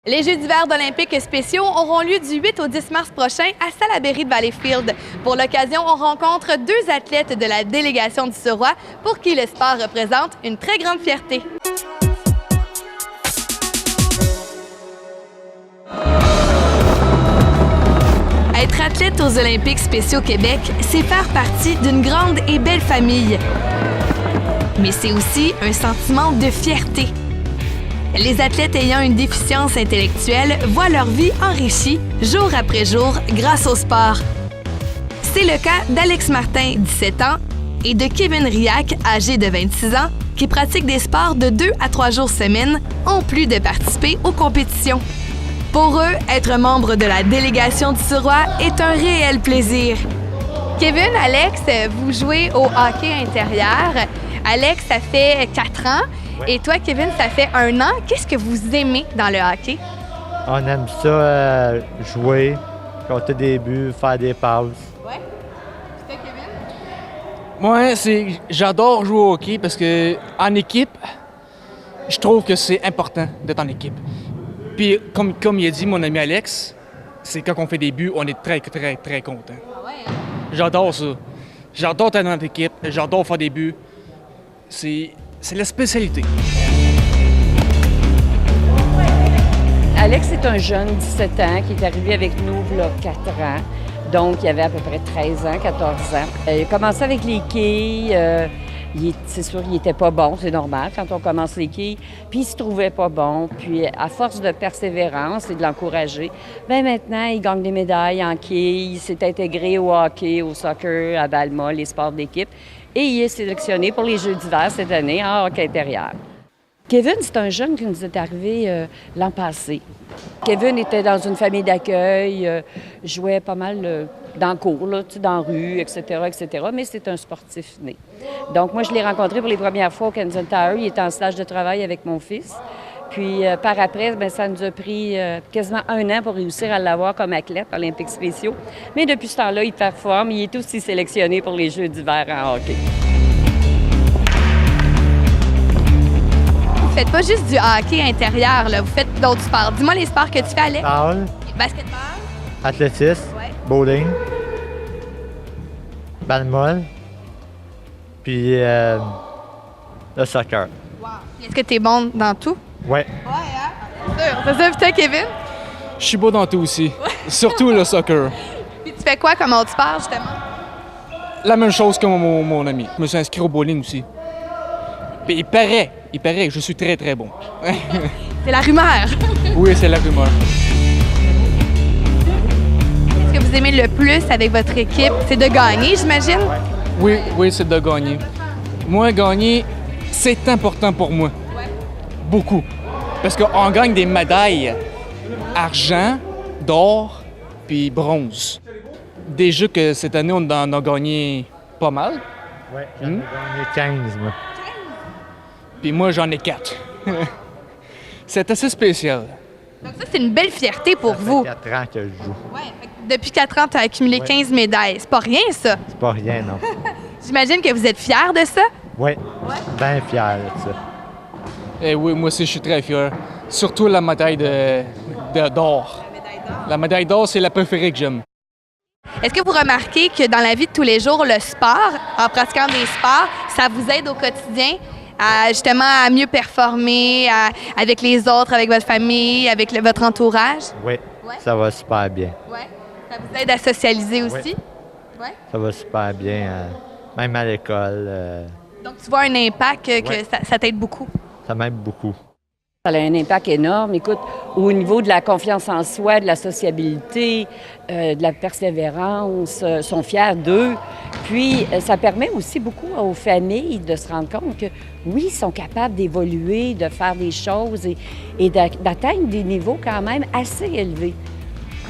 Les Jeux d'hiver d'Olympiques spéciaux auront lieu du 8 au 10 mars prochain à Salaberry de Valleyfield. Pour l'occasion, on rencontre deux athlètes de la délégation du Suroît pour qui le sport représente une très grande fierté. Être athlète aux Olympiques spéciaux Québec, c'est faire partie d'une grande et belle famille. Mais c'est aussi un sentiment de fierté. Les athlètes ayant une déficience intellectuelle voient leur vie enrichie jour après jour grâce au sport. C'est le cas d'Alex Martin, 17 ans, et de Kevin Riac, âgé de 26 ans, qui pratiquent des sports de 2 à 3 jours semaine, en plus de participer aux compétitions. Pour eux, être membre de la délégation du Suroît est un réel plaisir. Kevin, Alex, vous jouez au hockey intérieur. Alex, ça fait 4 ans. Et toi, Kevin, ça fait 1 an. Qu'est-ce que vous aimez dans le hockey? On aime ça, jouer, compter des buts, faire des passes. Ouais. Puis toi, Kevin? Moi, j'adore jouer au hockey parce que en équipe, je trouve que c'est important d'être en équipe. Puis, comme il a dit mon ami Alex, c'est quand on fait des buts, on est très, très, très content. Ah ouais, hein? J'adore ça. J'adore être dans notre équipe, j'adore faire des buts. C'est la spécialité. Alex est un jeune, 17 ans, qui est arrivé avec nous il y a 4 ans. Donc, il avait à peu près 13 ans, 14 ans. Il a commencé avec les quilles. C'est sûr qu'il n'était pas bon, c'est normal quand on commence les quilles. Puis, il se trouvait pas bon. Puis, à force de persévérance et de l'encourager, bien maintenant, il gagne des médailles en quilles. Il s'est intégré au hockey, au soccer, à Balma, les sports d'équipe. Et il est sélectionné pour les Jeux d'hiver cette année en hockey intérieur. Kevin, c'est un jeune qui nous est arrivé l'an passé. Kevin était dans une famille d'accueil, jouait pas mal dans le cours, là, dans la rue, etc., mais c'est un sportif né. Donc, moi, je l'ai rencontré pour les premières fois au Kensington Tower. Il était en stage de travail avec mon fils. Puis, par après, bien, ça nous a pris quasiment 1 an pour réussir à l'avoir comme athlète olympique spéciaux. Mais depuis ce temps-là, il performe. Il est aussi sélectionné pour les Jeux d'hiver en hockey. Vous faites pas juste du hockey intérieur, là. Vous faites d'autres sports. Dis-moi les sports que tu fais, Alex. Parle, Basketball. athlétisme, Ouais. bowling, balle molle, puis le soccer. Wow. Est-ce que tu es bon dans tout? Ouais. Ouais, hein? C'est sûr. C'est ça, putain, Kevin? Je suis beau dans tout aussi, surtout le soccer. Puis tu fais quoi comme autre sport, justement? La même chose que mon ami. Je me suis inscrit au bowling aussi. Puis il paraît que je suis très, très bon. C'est la rumeur. Oui, c'est la rumeur. Ce que vous aimez le plus avec votre équipe, c'est de gagner, j'imagine? Oui, c'est de gagner. Moi, gagner, c'est important pour moi. Beaucoup. Parce qu'on gagne des médailles argent, d'or, puis bronze. Déjà que cette année, on en a gagné pas mal. Ouais, j'en ai gagné 15, moi. Puis moi, j'en ai 4. C'est assez spécial. Donc ça, c'est une belle fierté pour vous. Ça fait 4 ans que je joue. Ouais, fait que depuis 4 ans, tu as accumulé 15 médailles. C'est pas rien, ça. C'est pas rien, non. J'imagine que vous êtes fiers de ça. Oui, bien fier de ça. Et oui, moi aussi, je suis très fier. Surtout la médaille d'or. La médaille d'or, c'est la préférée que j'aime. Est-ce que vous remarquez que dans la vie de tous les jours, le sport, en pratiquant des sports, ça vous aide au quotidien à justement à mieux performer avec les autres, avec votre famille, avec votre entourage? Oui, Ouais. ça va super bien. Oui. Ça vous aide à socialiser aussi? Oui. Ça va super bien, même à l'école. Donc, tu vois un impact que Ouais. ça t'aide beaucoup. Ça m'aide beaucoup. Ça a un impact énorme. Écoute, au niveau de la confiance en soi, de la sociabilité, de la persévérance, sont fiers d'eux. Puis, ça permet aussi beaucoup aux familles de se rendre compte que, oui, ils sont capables d'évoluer, de faire des choses et d'atteindre des niveaux quand même assez élevés.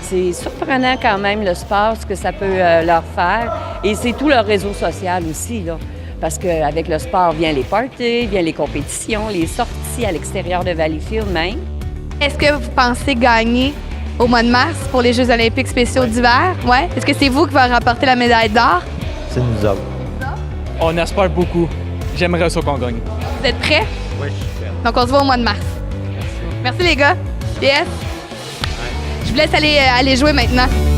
C'est surprenant quand même le sport, ce que ça peut leur faire. Et c'est tout leur réseau social aussi, là. Parce qu'avec le sport vient les parties, vient les compétitions, les sorties à l'extérieur de Valleyfield même. Est-ce que vous pensez gagner au mois de mars pour les Jeux olympiques spéciaux d'hiver? Ouais. Est-ce que c'est vous qui va remporter la médaille d'or? C'est nous autres. On espère beaucoup. J'aimerais ça qu'on gagne. Vous êtes prêts? Oui, je suis prêt. Donc, on se voit au mois de mars. Merci les gars. Yes. Je vous laisse aller jouer maintenant.